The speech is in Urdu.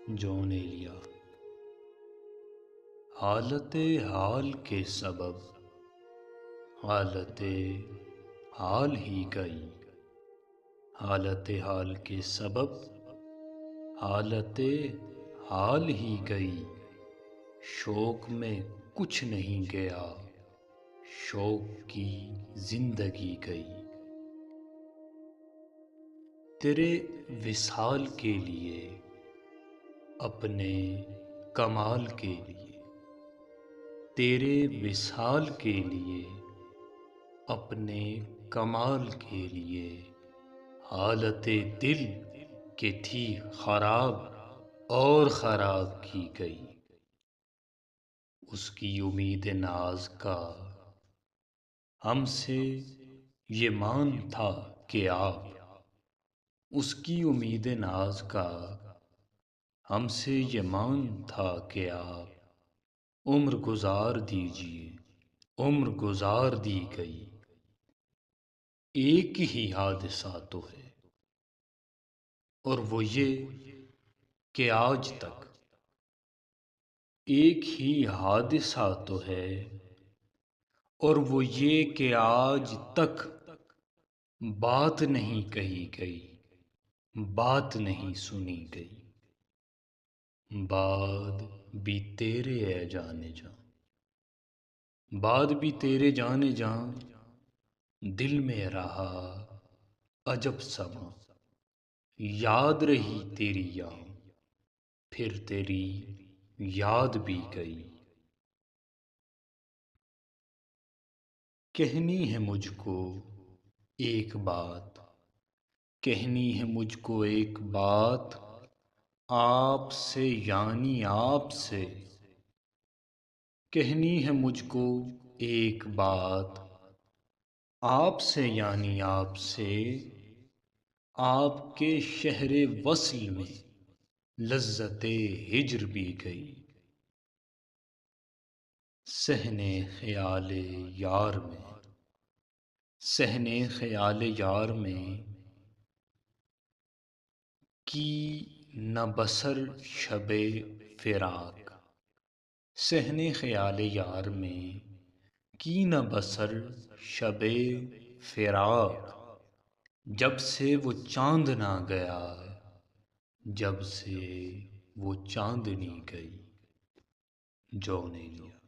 جو نے لیا حالت حال کے سبب، حالت حال ہی گئی، حالت حال کے سبب حالت حال ہی گئی، شوق میں کچھ نہیں گیا، شوق کی زندگی گئی۔ تیرے وصال کے لیے، اپنے کمال کے لیے، تیرے وصال کے لیے، اپنے کمال کے لیے، حالت دل کہ تھی خراب اور خراب کی گئی۔ اس کی امید ناز کا ہم سے یہ مان تھا کہ آپ، اس کی امید ناز کا ہم سے یہ مان تھا کہ آپ عمر گزار دیجئے، عمر گزار دی گئی۔ ایک ہی حادثہ تو ہے اور وہ یہ کہ آج تک، ایک ہی حادثہ تو ہے اور وہ یہ کہ آج تک بات نہیں کہی گئی، بات نہیں سنی گئی۔ بات بھی تیرے اے جانے جاں، بات بھی تیرے جانے جاں، دل میں رہا عجب سماں، یاد رہی تیری یاد، پھر تیری یاد بھی گئی۔ کہنی ہے مجھ کو ایک بات، کہنی ہے مجھ کو ایک بات، آپ سے یعنی آپ سے، کہنی ہے مجھ کو ایک بات، آپ سے یعنی آپ سے، آپ کے شہر وصل میں لذت ہجر بھی گئی۔ صحن خیال یار میں، صحن خیال یار میں کی نہ بسر شب فراق، صحن خیال یار میں کی نہ بسر شب فراق، جب سے وہ چاند نہ گیا، جب سے وہ چاندنی گئی۔ جو نے لیا